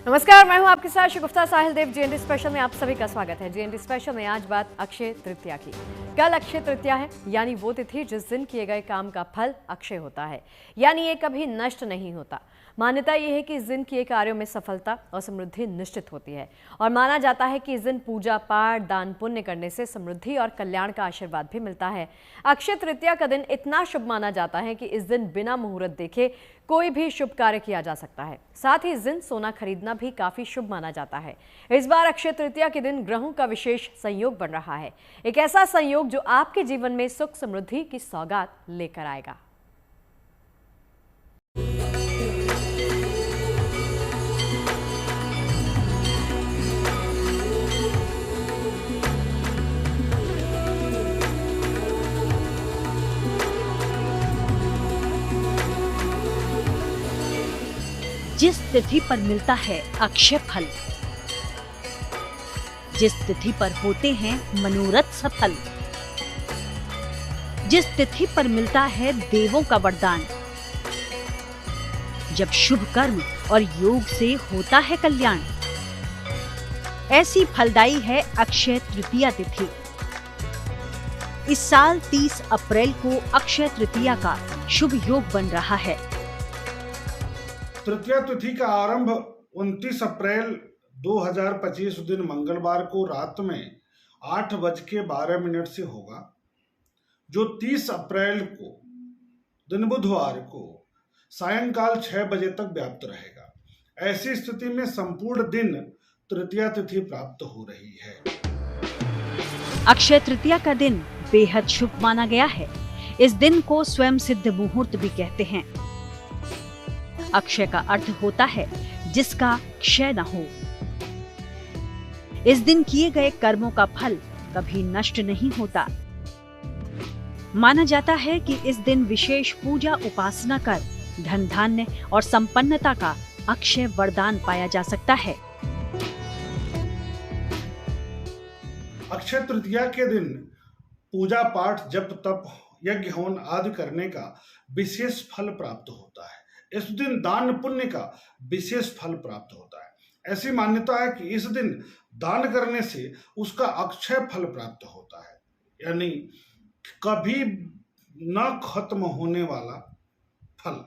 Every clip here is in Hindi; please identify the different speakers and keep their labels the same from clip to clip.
Speaker 1: नमस्कार, मैं हूं आपके साथ शगुफ्ता साहिल देव। जीएनडी स्पेशल में आप सभी का स्वागत है। जीएनडी स्पेशल में आज बात अक्षय तृतीया की। कल अक्षय तृतीया है, यानी वो तिथि जिस दिन किए गए काम का फल अक्षय होता है, यानी ये कभी नष्ट नहीं होता। मान्यता यह है कि इस दिन किए कार्यों में सफलता और समृद्धि निश्चित होती है और माना जाता है कि इस दिन पूजा पाठ, दान पुण्य करने से समृद्धि और कल्याण का आशीर्वाद भी मिलता है। अक्षय तृतीया का दिन इतना शुभ माना जाता है कि इस दिन बिना मुहूर्त देखे कोई भी शुभ कार्य किया जा सकता है। साथ ही इस दिन सोना खरीदना भी काफी शुभ माना जाता है। इस बार अक्षय तृतीया के दिन ग्रहों का विशेष संयोग बन रहा है, एक ऐसा संयोग जो आपके जीवन में सुख समृद्धि की सौगात लेकर आएगा।
Speaker 2: जिस तिथि पर मिलता है अक्षय फल, जिस तिथि पर होते हैं मनोरथ सफल, जिस तिथि पर मिलता है देवों का वरदान, जब शुभ कर्म और योग से होता है कल्याण, ऐसी फलदायी है अक्षय तृतीया तिथि। इस साल 30 अप्रैल को अक्षय तृतीया का शुभ योग बन रहा है।
Speaker 3: तृतीया तिथि का आरंभ 29 अप्रैल 2025 दिन मंगलवार को रात में 8:12 से होगा, जो 30 अप्रैल को दिन बुधवार को सायंकाल 6 बजे तक व्याप्त रहेगा। ऐसी स्थिति में संपूर्ण दिन तृतीया तिथि प्राप्त हो रही है।
Speaker 2: अक्षय तृतीया का दिन बेहद शुभ माना गया है। इस दिन को स्वयं सिद्ध मुहूर्त भी कहते हैं। अक्षय का अर्थ होता है जिसका क्षय न हो। इस दिन किए गए कर्मों का फल कभी नष्ट नहीं होता। माना जाता है कि इस दिन विशेष पूजा उपासना कर धन धान्य और संपन्नता का अक्षय वरदान पाया जा सकता है।
Speaker 3: अक्षय तृतीया के दिन पूजा पाठ, जप तप, यज्ञ हवन आदि करने का विशेष फल प्राप्त होता है। इस दिन दान पुण्य का विशेष फल प्राप्त होता है। ऐसी मान्यता है कि इस दिन दान करने से उसका अक्षय फल प्राप्त होता है, यानी कभी न खत्म होने वाला फल।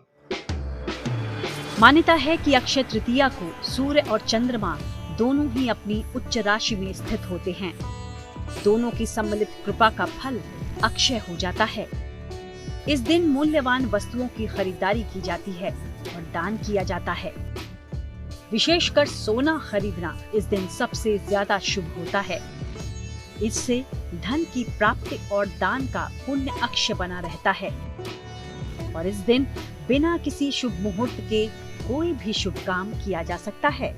Speaker 2: मान्यता है कि अक्षय तृतीया को सूर्य और चंद्रमा दोनों ही अपनी उच्च राशि में स्थित होते हैं। दोनों की सम्मिलित कृपा का फल अक्षय हो जाता है। इस दिन मूल्यवान वस्तुओं की खरीदारी की जाती है और दान किया जाता है। विशेषकर सोना खरीदना इस दिन सबसे ज्यादा शुभ होता है। इससे धन की प्राप्ति और दान का पुण्य अक्षय बना रहता है और इस दिन बिना किसी शुभ मुहूर्त के कोई भी शुभ काम किया जा सकता है।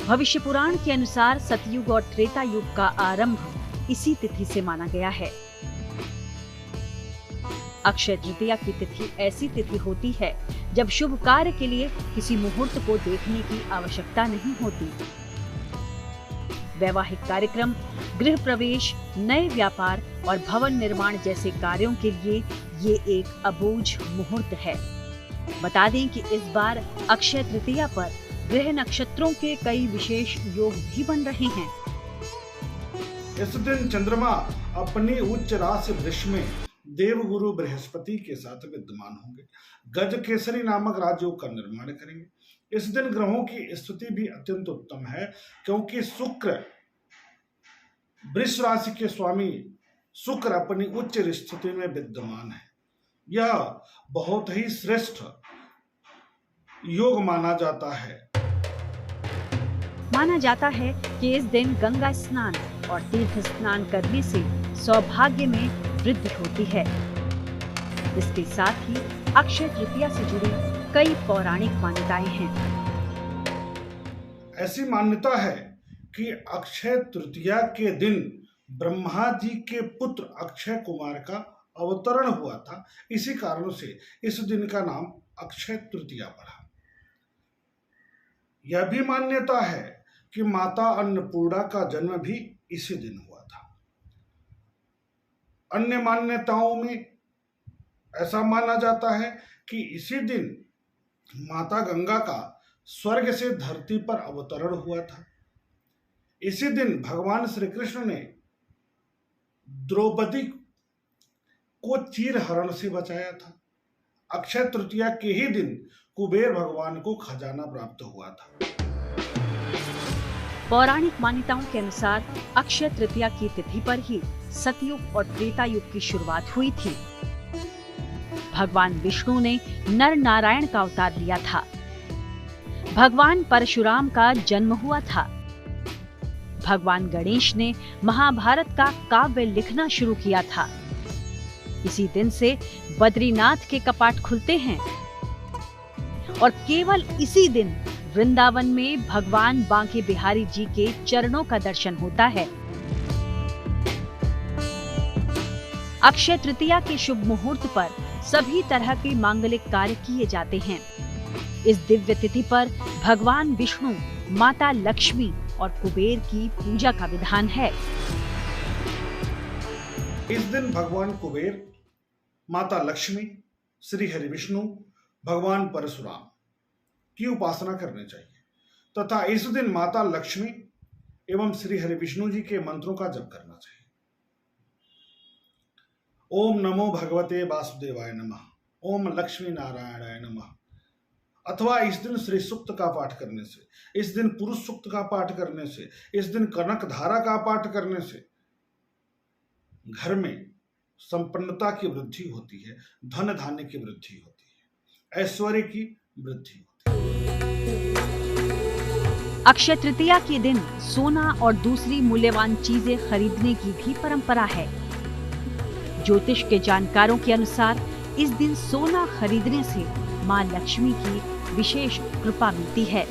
Speaker 2: भविष्य पुराण के अनुसार सतयुग और त्रेता युग का आरंभ इसी तिथि से माना गया है। अक्षय तृतीया की तिथि ऐसी तिथि होती है जब शुभ कार्य के लिए किसी मुहूर्त को देखने की आवश्यकता नहीं होती। वैवाहिक कार्यक्रम, गृह प्रवेश, नए व्यापार और भवन निर्माण जैसे कार्यों के लिए ये एक अबूझ मुहूर्त है। बता दें कि इस बार अक्षय तृतीया पर ग्रह नक्षत्रों के कई विशेष योग भी बन रहे हैं।
Speaker 3: इस दिन चंद्रमा अपनी उच्च राशि वृष में देवगुरु बृहस्पति के साथ विद्यमान होंगे। गज केसरी नामक राजयोग का निर्माण करेंगे। इस दिन ग्रहों की स्थिति भी अत्यंत उत्तम है, क्योंकि शुक्र, वृष राशि के स्वामी शुक्र अपनी उच्च स्थिति में विद्यमान है। यह बहुत ही श्रेष्ठ योग माना जाता है।
Speaker 2: माना जाता है कि इस दिन गंगा स्नान और तीर्थ स्नान करने से सौभाग्य में वृद्धि होती है। इसके साथ ही अक्षय तृतीया से जुड़ी कई पौराणिक मान्यताएं हैं।
Speaker 3: ऐसी मान्यता है कि अक्षय तृतीया के दिन ब्रह्मा जी के पुत्र अक्षय कुमार का अवतरण हुआ था। इसी कारणों से इस दिन का नाम अक्षय तृतीया पड़ा। यह भी मान्यता है कि माता अन्नपूर्णा का जन्म भी इसी दिन हुआ था। अन्य मान्यताओं में ऐसा माना जाता है कि इसी दिन माता गंगा का स्वर्ग से धरती पर अवतरण हुआ था। इसी दिन भगवान श्री कृष्ण ने द्रौपदी को चीरहरण से बचाया था। अक्षय तृतीया के ही दिन कुबेर भगवान को खजाना प्राप्त हुआ था।
Speaker 2: पौराणिक मान्यताओं के अनुसार अक्षय तृतीया की तिथि पर ही सतयुग और त्रेता युग की शुरुआत हुई थी। भगवान विष्णु ने नर नारायण का अवतार लिया था। भगवान परशुराम का जन्म हुआ था। भगवान गणेश ने महाभारत का काव्य लिखना शुरू किया था। इसी दिन से बद्रीनाथ के कपाट खुलते हैं और केवल इसी दिन वृंदावन में भगवान बांके बिहारी जी के चरणों का दर्शन होता है। अक्षय तृतीया के शुभ मुहूर्त पर सभी तरह के मांगलिक कार्य किए जाते हैं। इस दिव्य तिथि पर भगवान विष्णु, माता लक्ष्मी और कुबेर की पूजा का विधान है।
Speaker 3: इस दिन भगवान कुबेर, माता लक्ष्मी, श्री हरि विष्णु, भगवान परशुराम की उपासना करनी चाहिए तथा इस दिन माता लक्ष्मी एवं श्री हरि विष्णु जी के मंत्रों का जप करना चाहिए। ओम नमो भगवते वासुदेवाय नमः, ओम लक्ष्मी नारायणाय नमः। अथवा इस दिन श्री सूक्त का पाठ करने से, इस दिन पुरुष सूक्त का पाठ करने से, इस दिन कनक धारा का पाठ करने से घर में संपन्नता की वृद्धि होती है, धन धान्य की वृद्धि होती है, ऐश्वर्य की वृद्धि होती है।
Speaker 2: अक्षय तृतीया के दिन सोना और दूसरी मूल्यवान चीजें खरीदने की भी परंपरा है। ज्योतिष के जानकारों के अनुसार इस दिन सोना खरीदने से मां लक्ष्मी की विशेष कृपा मिलती है।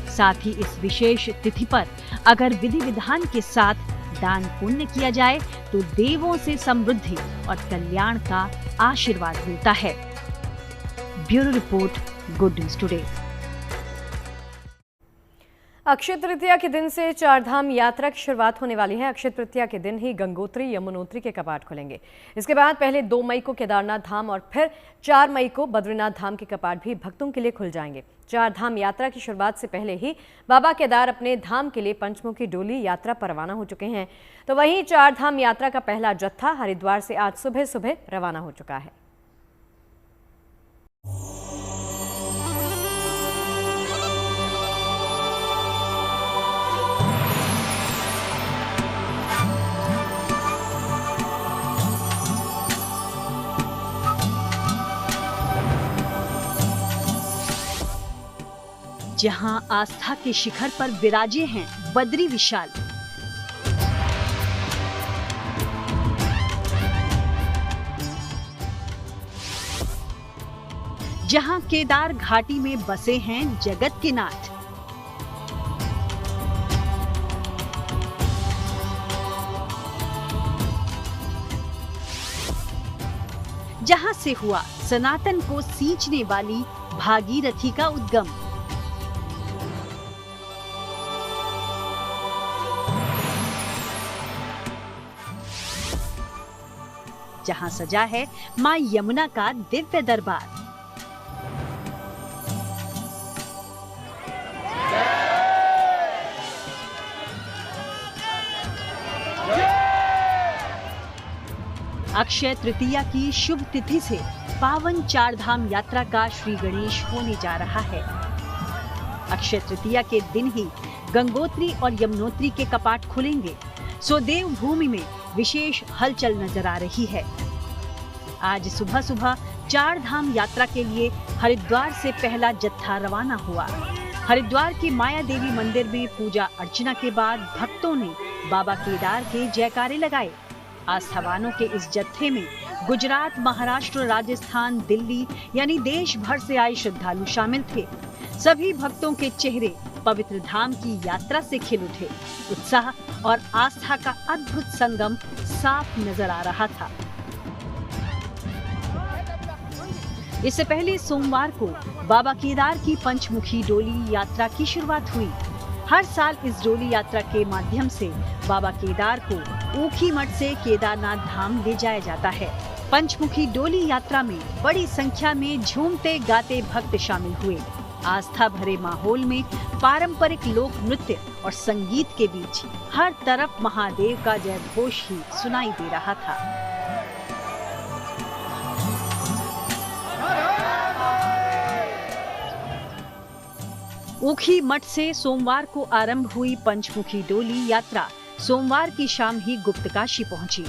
Speaker 2: साथ ही इस विशेष तिथि पर अगर विधि विधान के साथ दान पुण्य किया जाए तो देवों से समृद्धि और कल्याण का आशीर्वाद मिलता है। Bureau report, good news today.
Speaker 1: Akshaya Tritiya के दिन से चारधाम यात्रा की शुरुआत होने वाली है। अक्षय तृतीया के दिन ही गंगोत्री, यमुनोत्री के कपाट खुलेंगे। इसके बाद पहले 2 मई को केदारनाथ धाम और फिर 4 मई को बद्रीनाथ धाम के कपाट भी भक्तों के लिए खुल जाएंगे। चारधाम यात्रा की शुरुआत से पहले ही बाबा केदार अपने धाम के लिए पंचमुखी डोली यात्रा पर रवाना हो चुके हैं। तो वहीं चारधाम यात्रा का पहला जत्था हरिद्वार से आज सुबह सुबह रवाना हो चुका है।
Speaker 2: जहां आस्था के शिखर पर विराजे हैं बद्री विशाल, जहां केदार घाटी में बसे हैं जगत के नाथ, जहां से हुआ सनातन को सींचने वाली भागीरथी का उद्गम, जहां सजा है मां यमुना का दिव्य दरबार। अक्षय तृतीया की शुभ तिथि से पावन चारधाम यात्रा का श्री गणेश होने जा रहा है। अक्षय तृतीया के दिन ही गंगोत्री और यमुनोत्री के कपाट खुलेंगे, सो देव भूमि में विशेष हलचल नजर आ रही है। आज सुबह सुबह चारधाम यात्रा के लिए हरिद्वार से पहला जत्था रवाना हुआ। हरिद्वार के माया देवी मंदिर में पूजा अर्चना के बाद भक्तों ने बाबा केदार के जयकारे लगाए। आस्थावानों के इस जत्थे में गुजरात, महाराष्ट्र, राजस्थान, दिल्ली यानी देश भर से आए श्रद्धालु शामिल थे। सभी भक्तों के चेहरे पवित्र धाम की यात्रा से खिल उठे। उत्साह और आस्था का अद्भुत संगम साफ नजर आ रहा था। इससे पहले सोमवार को बाबा केदार की पंचमुखी डोली यात्रा की शुरुआत हुई। हर साल इस डोली यात्रा के माध्यम से बाबा केदार को ऊखी मठ से केदारनाथ धाम ले जाया जाता है। पंचमुखी डोली यात्रा में बड़ी संख्या में झूमते गाते भक्त शामिल हुए। आस्था भरे माहौल में पारंपरिक लोक नृत्य और संगीत के बीच हर तरफ महादेव का जय घोष ही सुनाई दे रहा था। ऊखी मठ से सोमवार को आरंभ हुई पंचमुखी डोली यात्रा सोमवार की शाम ही गुप्तकाशी पहुंची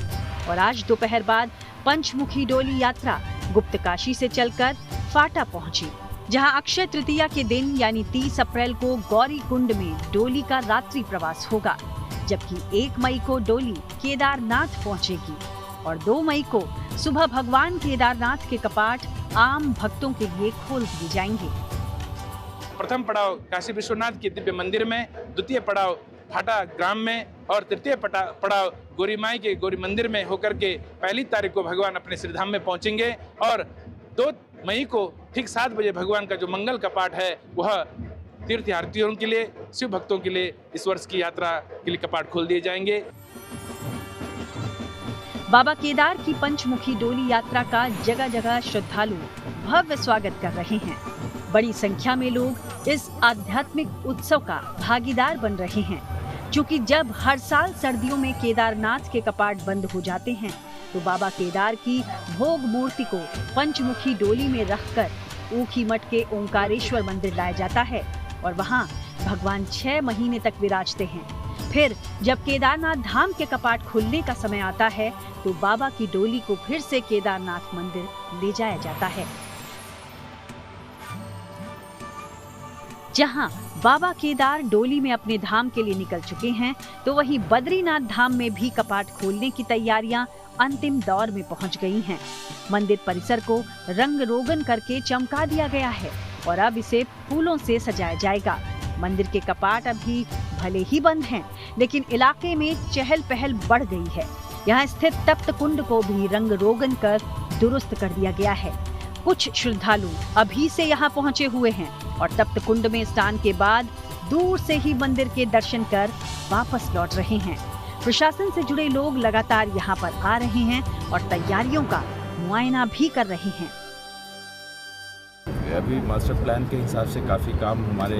Speaker 2: और आज दोपहर बाद पंचमुखी डोली यात्रा गुप्तकाशी से चलकर फाटा पहुंची, जहां अक्षय तृतीया के दिन यानी 30 अप्रैल को गौरी कुंड में डोली का रात्रि प्रवास होगा, जबकि 1 मई को डोली केदारनाथ पहुंचेगी और 2 मई को सुबह भगवान केदारनाथ के कपाट आम भक्तों के लिए खोल दिए जाएंगे।
Speaker 4: प्रथम पड़ाव काशी विश्वनाथ के दिव्य मंदिर में, द्वितीय पड़ाव फाटा ग्राम में और तृतीय पड़ाव गौरी माई के गौरी मंदिर में होकर के 1 तारीख को भगवान अपने श्रीधाम में पहुंचेंगे और 2 मई को ठीक 7 बजे भगवान का जो मंगल कपाट है वह तीर्थयात्रियों के लिए, शिव भक्तों के लिए इस वर्ष की यात्रा के लिए कपाट खोल दिए जाएंगे।
Speaker 2: बाबा केदार की पंचमुखी डोली यात्रा का जगह जगह श्रद्धालु भव्य स्वागत कर रहे हैं। बड़ी संख्या में लोग इस आध्यात्मिक उत्सव का भागीदार बन रहे हैं, क्योंकि जब हर साल सर्दियों में केदारनाथ के कपाट बंद हो जाते हैं तो बाबा केदार की भोग मूर्ति को पंचमुखी डोली में रखकर ऊखी मठ के ओंकारेश्वर मंदिर लाया जाता है और वहां भगवान 6 महीने तक विराजते हैं। फिर जब केदारनाथ धाम के कपाट खुलने का समय आता है तो बाबा की डोली को फिर से केदारनाथ मंदिर ले जाया जाता है। जहां बाबा केदार डोली में अपने धाम के लिए निकल चुके हैं, तो वहीं बद्रीनाथ धाम में भी कपाट खोलने की तैयारियां अंतिम दौर में पहुंच गई हैं। मंदिर परिसर को रंग रोगन करके चमका दिया गया है और अब इसे फूलों से सजाया जाएगा। मंदिर के कपाट अभी भले ही बंद हैं, लेकिन इलाके में चहल पहल बढ़ गई है। यहाँ स्थित तप्त कुंड को भी रंग रोगन कर दुरुस्त कर दिया गया है। कुछ श्रद्धालु अभी से यहाँ पहुँचे हुए हैं और तप्त कुंड में स्नान के बाद दूर से ही मंदिर के दर्शन कर वापस लौट रहे हैं। प्रशासन से जुड़े लोग लगातार यहाँ पर आ रहे हैं और तैयारियों का मुआयना भी कर रहे हैं।
Speaker 5: अभी मास्टर प्लान के हिसाब से काफ़ी काम हमारे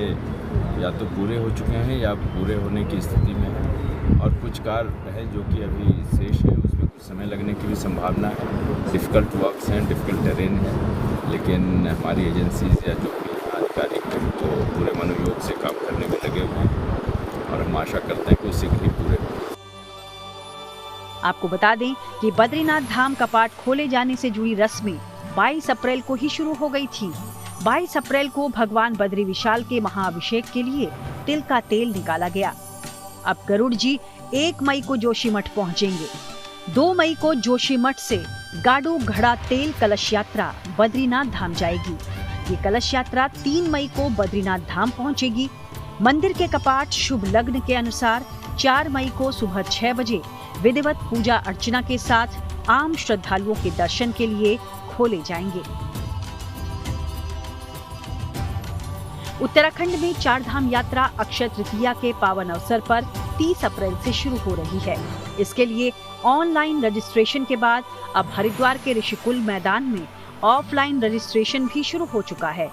Speaker 5: या तो पूरे हो चुके हैं या पूरे होने की स्थिति में है और कुछ कार्य है जो कि अभी शेष है, उसमें कुछ समय लगने की भी संभावना है। डिफ़िकल्ट वर्क्स हैं, डिफ़िकल्ट टेरेन है, लेकिन हमारी एजेंसीज या जो भी आधिकारिक हैं तो पूरे मनोयोग से काम करने में लगे हुए हैं और हम आशा करते हैं कि वो शीघ्र ही पूरे हों।
Speaker 2: आपको बता दें कि बद्रीनाथ धाम कपाट खोले जाने से जुड़ी रस्में 22 अप्रैल को ही शुरू हो गई थी। 22 अप्रैल को भगवान बद्री विशाल के महाअभिषेक के लिए तिल का तेल निकाला गया। अब गरुड़ जी 1 मई को जोशीमठ पहुंचेंगे। 2 मई को जोशीमठ से गाडू घड़ा तेल कलश यात्रा बद्रीनाथ धाम जाएगी। ये कलश यात्रा 3 मई को बद्रीनाथ धाम पहुंचेगी। मंदिर के कपाट शुभ लग्न के अनुसार 4 मई को सुबह 6 बजे विधिवत पूजा अर्चना के साथ आम श्रद्धालुओं के दर्शन के लिए खोले जाएंगे। उत्तराखंड में 4 धाम यात्रा अक्षय तृतीया के पावन अवसर पर 30 अप्रैल से शुरू हो रही है। इसके लिए ऑनलाइन रजिस्ट्रेशन के बाद अब हरिद्वार के ऋषिकुल मैदान में ऑफलाइन रजिस्ट्रेशन भी शुरू हो चुका है।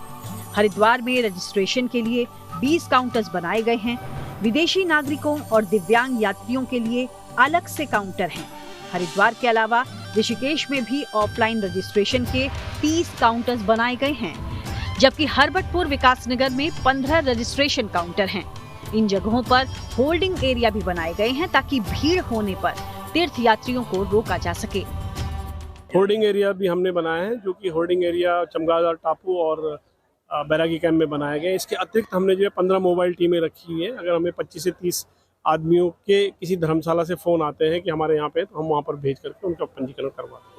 Speaker 2: हरिद्वार में रजिस्ट्रेशन के लिए 20 काउंटर्स बनाए गए हैं। विदेशी नागरिकों और दिव्यांग यात्रियों के लिए अलग से काउंटर हैं। हरिद्वार के अलावा ऋषिकेश में भी ऑफलाइन रजिस्ट्रेशन के 30 काउंटर्स बनाए गए हैं, जबकि हरबटपुर विकासनगर में 15 रजिस्ट्रेशन काउंटर हैं। इन जगहों पर होल्डिंग एरिया भी बनाए गए हैं ताकि भीड़ होने पर तीर्थ यात्रियों को रोका जा सके।
Speaker 6: होर्डिंग एरिया भी हमने बनाया है, जो कि होर्डिंग एरिया चमगादड़ टापू और बैरागी कैंप में बनाया गया है। इसके अतिरिक्त हमने जो है 15 मोबाइल टीमें रखी हुई है। अगर हमें 25 से 30 आदमियों के किसी धर्मशाला से फ़ोन आते हैं कि हमारे यहाँ पे, तो हम वहाँ पर भेज करके उनका पंजीकरण करवाते हैं।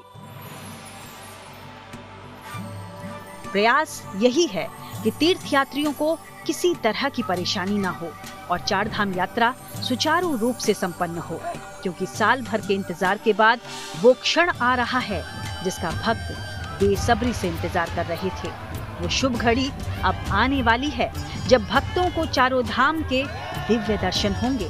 Speaker 2: प्रयास यही है कि तीर्थ यात्रियों को किसी तरह की परेशानी न हो और 4 धाम यात्रा सुचारू रूप से संपन्न हो, क्योंकि साल भर के इंतजार के बाद वो क्षण आ रहा है जिसका भक्त बेसब्री से इंतजार कर रहे थे। वो शुभ घड़ी अब आने वाली है जब भक्तों को चारों धाम के दिव्य दर्शन होंगे।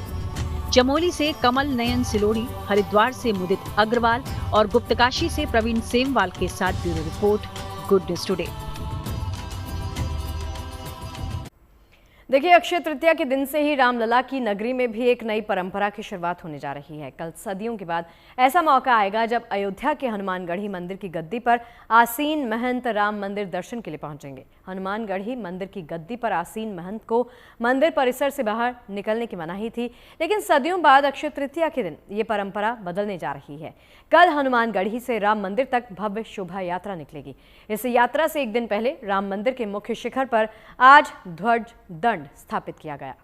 Speaker 2: चमोली से कमल नयन सिलोड़ी, हरिद्वार से मुदित अग्रवाल और गुप्तकाशी से प्रवीण सेमवाल के साथ bureau report, good news today.
Speaker 1: देखिए, अक्षय तृतीया के दिन से ही रामलला की नगरी में भी एक नई परंपरा की शुरुआत होने जा रही है। कल सदियों के बाद ऐसा मौका आएगा जब अयोध्या के हनुमानगढ़ी मंदिर की गद्दी पर आसीन महंत राम मंदिर दर्शन के लिए पहुंचेंगे। हनुमानगढ़ी मंदिर की गद्दी पर आसीन महंत को मंदिर परिसर से बाहर निकलने की मनाही थी, लेकिन सदियों बाद अक्षय तृतीया के दिन ये परंपरा बदलने जा रही है। कल हनुमानगढ़ी से राम मंदिर तक भव्य शोभा यात्रा निकलेगी। इस यात्रा से एक दिन पहले राम मंदिर के मुख्य शिखर पर आज ध्वज दंड स्थापित किया गया।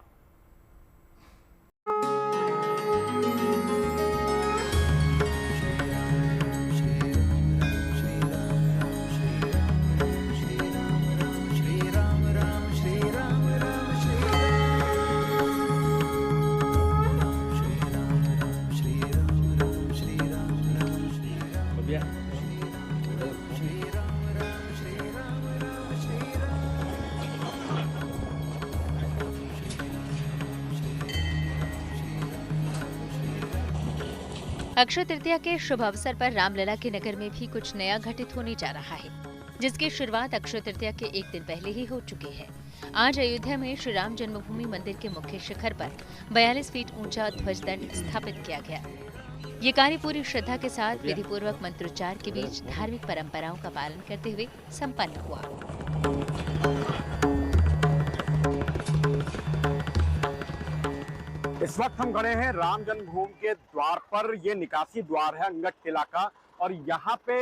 Speaker 7: अक्षय तृतीया के शुभ अवसर पर रामलला के नगर में भी कुछ नया घटित होने जा रहा है, जिसकी शुरुआत अक्षय तृतीया के एक दिन पहले ही हो चुकी है। आज अयोध्या में श्री राम जन्मभूमि मंदिर के मुख्य शिखर पर 42 फीट ऊंचा ध्वजदंड स्थापित किया गया। ये कार्य पूरी श्रद्धा के साथ विधि पूर्वक मंत्रोच्चार के बीच धार्मिक परंपराओं का पालन करते हुए संपन्न हुआ।
Speaker 8: इस वक्त हम खड़े हैं राम जन्मभूमि के द्वार पर। ये निकासी द्वार है अंगट किला का, और यहाँ पे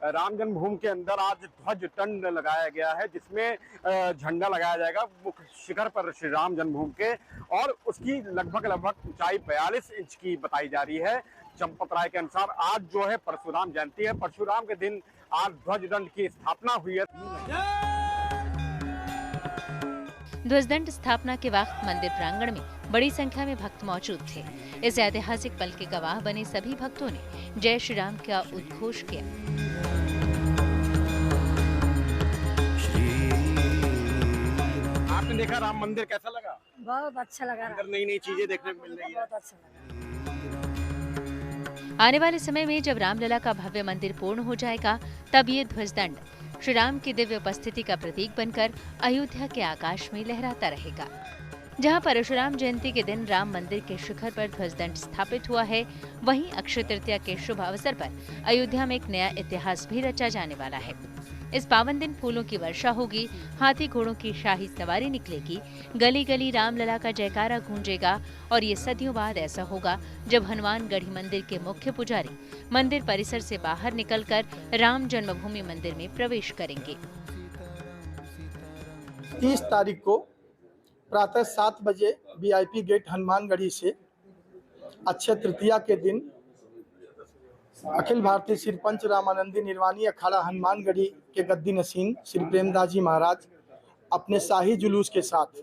Speaker 8: राम जन्मभूमि के अंदर आज ध्वज दंड लगाया गया है, जिसमें झंडा लगाया जाएगा मुख्य शिखर पर श्री राम जन्मभूमि के, और उसकी लगभग ऊंचाई 42 इंच की बताई जा रही है। चंपत राय के अनुसार आज जो है परशुराम जयंती है, परशुराम के दिन आज ध्वज दंड की स्थापना हुई है।
Speaker 7: ध्वजदंड स्थापना के वक्त मंदिर प्रांगण में बड़ी संख्या में भक्त मौजूद थे। इस ऐतिहासिक पल के गवाह बने सभी भक्तों ने जय श्री राम का उद्घोष किया।
Speaker 8: आपने देखा राम मंदिर, कैसा लगा?
Speaker 9: बहुत अच्छा लगा।
Speaker 8: अंदर नई नई चीजें देखने को मिल रही है।
Speaker 9: बहुत अच्छा लगा।
Speaker 7: आने वाले समय में जब रामलला का भव्य मंदिर पूर्ण हो जाएगा, तब ये ध्वजदंड श्री राम की दिव्य उपस्थिति का प्रतीक बनकर अयोध्या के आकाश में लहराता रहेगा। जहां परशुराम जयंती के दिन राम मंदिर के शिखर पर ध्वजदंड स्थापित हुआ है, वहीं अक्षय तृतीया के शुभ अवसर पर अयोध्या में एक नया इतिहास भी रचा जाने वाला है। इस पावन दिन फूलों की वर्षा होगी, हाथी घोड़ों की शाही सवारी निकलेगी, गली गली रामलला का जयकारा गूंजेगा, और ये सदियों बाद ऐसा होगा जब हनुमानगढ़ी मंदिर के मुख्य पुजारी मंदिर परिसर से बाहर निकलकर राम जन्मभूमि मंदिर में प्रवेश करेंगे।
Speaker 10: 30 तारीख को प्रातः 7 बजे VIP गेट हनुमानगढ़ी से अक्षय तृतीया के दिन अखिल भारतीय श्री पंच रामानंदी निर्वाणी अखाड़ा हनुमानगढ़ी के गद्दी नसीन श्री प्रेमदास जी महाराज अपने शाही जुलूस के साथ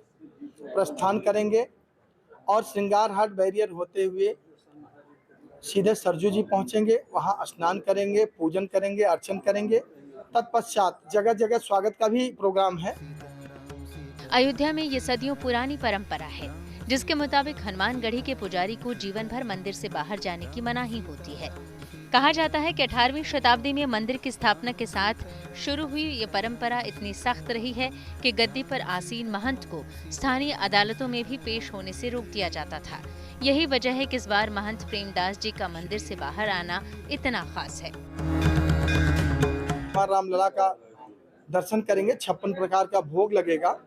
Speaker 10: प्रस्थान करेंगे, और श्रृंगार हाट बैरियर होते हुए सीधे सरजू जी पहुंचेंगे। वहां स्नान करेंगे, पूजन करेंगे, अर्चन करेंगे। तत्पश्चात जगह जगह स्वागत का भी प्रोग्राम है।
Speaker 7: अयोध्या में ये सदियों पुरानी परंपरा है, जिसके मुताबिक हनुमानगढ़ी के पुजारी को जीवन भर मंदिर से बाहर जाने की मनाही होती है। कहा जाता है कि 18वीं शताब्दी में मंदिर की स्थापना के साथ शुरू हुई ये परंपरा इतनी सख्त रही है कि गद्दी पर आसीन महंत को स्थानीय अदालतों में भी पेश होने से रोक दिया जाता था। यही वजह है कि इस बार महंत प्रेमदास जी का मंदिर से बाहर आना इतना खास है।
Speaker 10: रामलला का दर्शन करेंगे, 56 प्रकार का भोग लगेगा,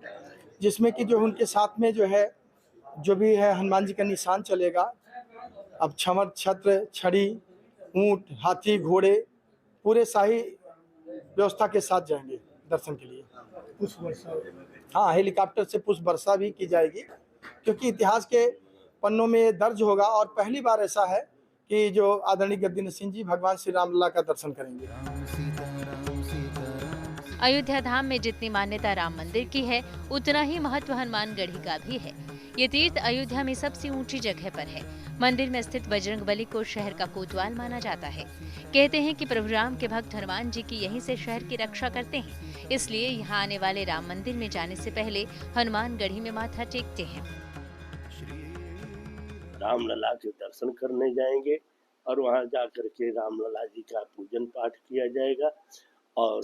Speaker 10: जिसमें कि जो उनके साथ में जो भी है हनुमान जी का निशान चलेगा। अब छमर, छत्र, छड़ी, ऊंट, हाथी, घोड़े पूरे शाही व्यवस्था के साथ जाएंगे दर्शन के लिए। पुष्प वर्षा, हाँ, हेलीकॉप्टर से पुष्प वर्षा भी की जाएगी, क्योंकि इतिहास के पन्नों में दर्ज होगा और पहली बार ऐसा है कि जो आदरणीय गद्दी नसीन जी भगवान श्री रामलला का दर्शन करेंगे।
Speaker 7: अयोध्या धाम में जितनी मान्यता राम मंदिर की है, उतना ही महत्व हनुमानगढ़ी का भी है। ये तीर्थ अयोध्या में सबसे ऊंची जगह पर है। मंदिर में स्थित बजरंगबली को शहर का कोतवाल माना जाता है। कहते हैं कि प्रभु राम के भक्त हनुमान जी की यहीं से शहर की रक्षा करते हैं, इसलिए यहाँ आने वाले राम मंदिर में जाने से पहले हनुमानगढ़ी में माथा टेकते हैं।
Speaker 11: रामलला के दर्शन करने जाएंगे और वहां जाकर के रामलला जी का पूजन पाठ किया जाएगा और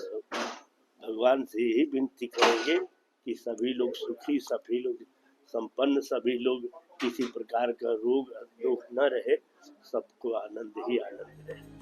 Speaker 11: भगवान से यही विनती करेंगे कि सभी लोग सुखी, सभी लोग संपन्न, सभी लोग किसी प्रकार का रोग दुख न रहे, सबको आनंद ही आनंद रहे।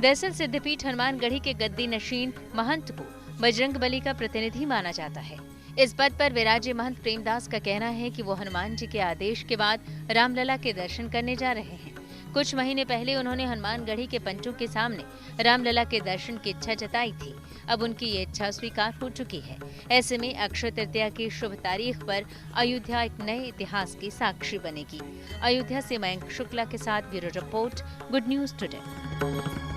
Speaker 7: दरअसल सिद्धपीठ हनुमानगढ़ी के गद्दी नशीन महंत को बजरंगबली का प्रतिनिधि माना जाता है। इस पद पर विराजे महंत प्रेमदास का कहना है कि वो हनुमान जी के आदेश के बाद रामलला के दर्शन करने जा रहे हैं। कुछ महीने पहले उन्होंने हनुमानगढ़ी के पंचों के सामने रामलला के दर्शन की इच्छा जताई थी। अब उनकी ये इच्छा स्वीकार हो चुकी है। ऐसे में अक्षय तृतीया की शुभ तारीख पर अयोध्या एक नए इतिहास की साक्षी बनेगी। अयोध्या से मयंक शुक्ला के साथ bureau report, good news today.